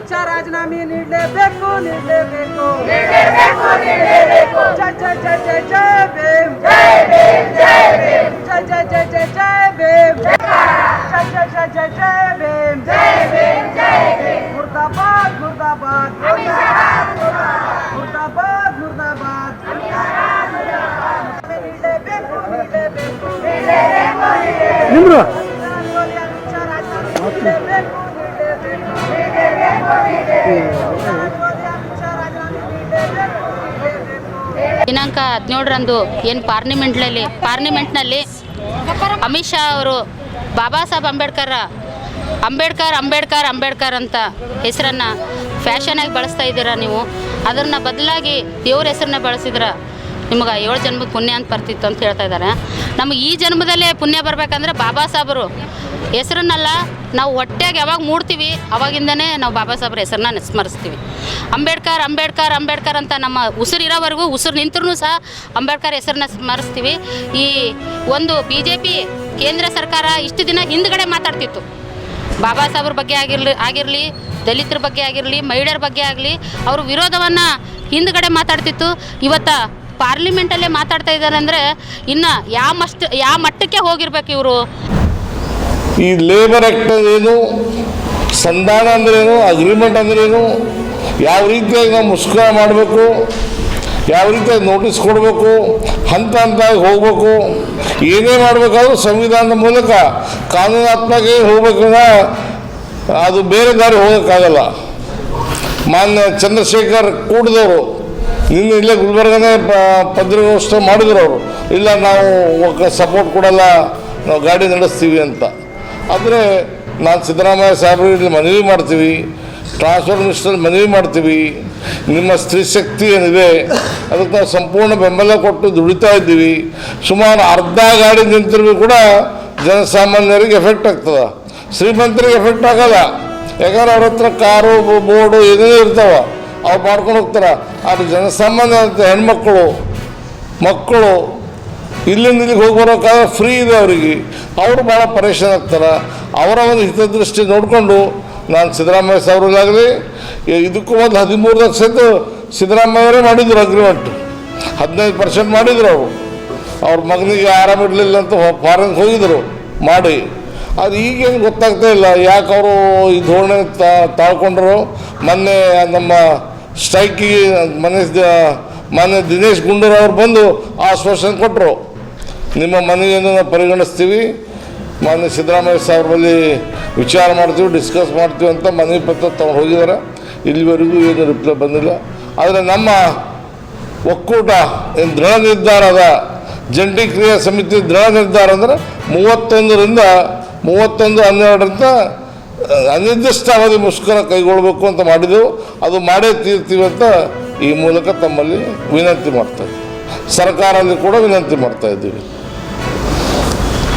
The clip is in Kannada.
ಅಮಿತ್ ಶಾ ರಾಜೀನಾಮೆ ನೀಡಲೇಬೇಕು ನೀಡಲೇಬೇಕು ಜೈ ಜೈ ಜೈ ಜೈ ಜೈ ಭೀಮ್ ಜೈ ಜೈ ಜೈ ಜೈ ಜೈ ಭೀಮ್ ಜೈ ಜೈ ಜೈ ಜೈ ಜೈ ಭೀಮ್ ಮುರ್ದಾಬಾದ್ ಮುರ್ದಾಬಾದ್ ಮುರ್ದಾಬಾದ್ ಮುರ್ದಾಬಾದ್ ನೀಡಲೇಬೇಕು ನೀಡಲೇಬೇಕು ನಿಮ್ರು ದಿನಾಂಕ 17ರಂದು ಏನು ಪಾರ್ಲಿಮೆಂಟ್ನಲ್ಲಿ ಅಮಿತ್ ಶಾ ಅವರು ಬಾಬಾ ಸಾಹೇಬ್ ಅಂಬೇಡ್ಕರ್ ಅಂತ ಹೆಸರನ್ನು ಫ್ಯಾಷನಾಗಿ ಬಳಸ್ತಾ ಇದ್ದೀರಾ ನೀವು. ಅದನ್ನು ಬದಲಾಗಿ ದೇವ್ರ ಹೆಸರನ್ನ ಬಳಸಿದ್ರೆ ನಿಮಗೆ 7 ಜನ್ಮದ ಪುಣ್ಯ ಅಂತ ಬರ್ತಿತ್ತು ಅಂತ ಹೇಳ್ತಾ ಇದ್ದಾರೆ. ನಮಗೆ ಈ ಜನ್ಮದಲ್ಲೇ ಪುಣ್ಯ ಬರಬೇಕಂದ್ರೆ ಬಾಬಾ ಸಾಹೇಬರು ಹೆಸರನ್ನೆಲ್ಲ ನಾವು ಹೊಟ್ಟೆಗೆ ಯಾವಾಗ ಮೂಡ್ತೀವಿ ಅವಾಗಿಂದನೇ ನಾವು ಬಾಬಾ ಸಾಹೇಬ್ರ ಹೆಸರನ್ನ ಸ್ಮರಿಸ್ತೀವಿ. ಅಂಬೇಡ್ಕರ್ ಅಂತ ನಮ್ಮ ಉಸಿರಿರೋವರೆಗೂ ಉಸಿರು ನಿಂತರೂ ಸಹ ಅಂಬೇಡ್ಕರ್ ಹೆಸರನ್ನ ಸ್ಮರಿಸ್ತೀವಿ. ಈ ಒಂದು BJP ಕೇಂದ್ರ ಸರ್ಕಾರ ಇಷ್ಟು ದಿನ ಹಿಂದ್ಗಡೆ ಮಾತಾಡ್ತಿತ್ತು. ಬಾಬಾ ಸಾಹೇಬ್ರ ಬಗ್ಗೆ ಆಗಿರಲಿ ದಲಿತರ ಬಗ್ಗೆ ಆಗಿರಲಿ ಮಹಿಳೆಯರ ಬಗ್ಗೆ ಆಗಲಿ ಅವರು ವಿರೋಧವನ್ನು ಹಿಂದ್ಗಡೆ ಮಾತಾಡ್ತಿತ್ತು. ಇವತ್ತು ಪಾರ್ಲಿಮೆಂಟಲ್ಲೇ ಮಾತಾಡ್ತಾ ಇದ್ದಾರೆ ಅಂದರೆ ಇನ್ನು ಯಾವ ಮಟ್ಟಕ್ಕೆ ಹೋಗಿರ್ಬೇಕು ಇವರು. ಈ ಲೇಬರ್ ಆ್ಯಕ್ಟ್ ಅಂದ್ರೇನು, ಸಂಧಾನ ಅಂದ್ರೇನು, ಅಗ್ರಿಮೆಂಟ್ ಅಂದ್ರೇನು, ಯಾವ ರೀತಿಯಾಗಿ ನಾವು ಮುಷ್ಕರ ಮಾಡಬೇಕು, ಯಾವ ರೀತಿಯಾಗಿ ನೋಟಿಸ್ ಕೊಡಬೇಕು, ಹಂತವಾಗಿ ಹೋಗಬೇಕು, ಏನೇ ಮಾಡಬೇಕಾದ್ರೂ ಸಂವಿಧಾನದ ಮೂಲಕ ಕಾನೂನಾತ್ಮಕವಾಗಿ ಹೋಗ್ಬೇಕಂದ್ರೆ ಅದು ಬೇರೆ ದಾರಿ ಹೋಗೋಕ್ಕಾಗಲ್ಲ. ಮಾನ್ಯ ಚಂದ್ರಶೇಖರ್ ಕೂಡಿದವರು ನಿನ್ನೆ ಇಲ್ಲೇ ಗುಲ್ಬರ್ಗನೇ ಪತ್ರಿಕಾಗೋಷ್ಠಿ ಮಾಡಿದ್ರು. ಅವರು ಇಲ್ಲ ನಾವು ಸಪೋರ್ಟ್ ಕೊಡಲ್ಲ, ನಾವು ಗಾಡಿ ನಡೆಸ್ತೀವಿ ಅಂತ. ಆದರೆ ನಾನು ಸಿದ್ದರಾಮಯ್ಯ ಸಾಹೇಬರಿಗೆ ಮನವಿ ಮಾಡ್ತೀವಿ, ಟ್ರಾನ್ಸ್ಫರ್ ಮಿನಿಸ್ಟರ್ ಮನವಿ ಮಾಡ್ತೀವಿ, ನಿಮ್ಮ ಸ್ತ್ರೀ ಶಕ್ತಿ ಏನಿದೆ ಅದಕ್ಕೆ ನಾವು ಸಂಪೂರ್ಣ ಬೆಂಬಲ ಕೊಟ್ಟು ದುಡಿತಾ ಇದ್ದೀವಿ. ಸುಮಾರು ಅರ್ಧ ಗಾಡಿ ನಿಂತಿರ್ಬೇಕು ಕೂಡ ಜನಸಾಮಾನ್ಯರಿಗೆ ಎಫೆಕ್ಟ್ ಆಗ್ತದೆ, ಶ್ರೀಮಂತರಿಗೆ ಎಫೆಕ್ಟ್ ಆಗಲ್ಲ. ಯಾಕಂದ್ರೆ ಅವ್ರ ಹತ್ರ ಕಾರು ಬೋರ್ಡು ಏನೇನೋ ಇರ್ತಾವೆ, ಅವ್ರು ಮಾಡ್ಕೊಂಡು ಹೋಗ್ತಾರೆ. ಆದರೆ ಜನಸಾಮಾನ್ಯ ಹೆಣ್ಮಕ್ಳು ಮಕ್ಕಳು ಇಲ್ಲಿಂದ ಇಲ್ಲಿಗೆ ಹೋಗಿ ಬರೋಕ್ಕಾದ್ರೆ ಫ್ರೀ ಇದೆ ಅವರಿಗೆ, ಅವರು ಭಾಳ ಪರೇಶಾನ್ ಆಗ್ತಾರೆ. ಅವರ ಒಂದು ಹಿತದೃಷ್ಟಿ ನೋಡಿಕೊಂಡು ನಾನು ಸಿದ್ದರಾಮಯ್ಯ ಸಾಹೇಬ್ರಿಗಾಗಲಿ ಇದಕ್ಕೂ ಒಂದು 13 ಲಕ್ಷದ್ದು ಸಿದ್ದರಾಮಯ್ಯವರೇ ಮಾಡಿದ್ರು ಅಗ್ರಿಮೆಂಟ್, 15% ಮಾಡಿದ್ರು. ಅವ್ರ ಮಗನಿಗೆ ಆರಾಮಿರಲಿಲ್ಲ ಅಂತ ಫಾರಿನ್ಗೆ ಹೋಗಿದ್ರು ಮಾಡಿ. ಅದು ಈಗೇನು ಗೊತ್ತಾಗ್ತಾ ಇಲ್ಲ ಯಾಕೆ ಅವರು ಈ ಧೋರಣೆ ತಾಳ್ಕೊಂಡ್ರು. ಮೊನ್ನೆ ನಮ್ಮ ಸ್ಟ್ರೈಕಿಗೆ ಮೊನ್ನೆ ದಿನೇಶ್ ಗುಂಡೂರಾವ್ರು ಬಂದು ಆಶ್ವಾಸನೆ ಕೊಟ್ಟರು, ನಿಮ್ಮ ಮನೆಯನ್ನು ನಾವು ಪರಿಗಣಿಸ್ತೀವಿ, ಮಾನ್ಯ ಸಿದ್ದರಾಮಯ್ಯ ಸಾಹೇಬ್ರ ಬಳಿ ವಿಚಾರ ಮಾಡ್ತೀವಿ, ಡಿಸ್ಕಸ್ ಮಾಡ್ತೀವಿ ಅಂತ ಮನವಿ ಪತ್ರ ತಗೊಂಡು ಹೋಗಿದ್ದಾರೆ. ಇಲ್ಲಿವರೆಗೂ ಏನು ರಿಪ್ಲೈ ಬಂದಿಲ್ಲ. ಆದರೆ ನಮ್ಮ ಒಕ್ಕೂಟ ಏನು ದೃಢ ನಿರ್ಧಾರ ಅದ, ಜಂಟಿ ಕ್ರಿಯಾ ಸಮಿತಿ ದೃಢ ನಿರ್ಧಾರ ಅಂದರೆ 31/12 ಅನಿರ್ದಿಷ್ಟ ಅವಧಿ ಮುಷ್ಕರ ಕೈಗೊಳ್ಳಬೇಕು ಅಂತ ಮಾಡಿದೆವು. ಅದು ಮಾಡೇ ತೀರ್ತೀವಿ ಅಂತ ಈ ಮೂಲಕ ತಮ್ಮಲ್ಲಿ ವಿನಂತಿ ಮಾಡ್ತಾ ಇದ್ದೀವಿ. ಸರ್ಕಾರದಲ್ಲಿ ಕೂಡ ವಿನಂತಿ ಮಾಡ್ತಾ ಇದ್ದೀವಿ.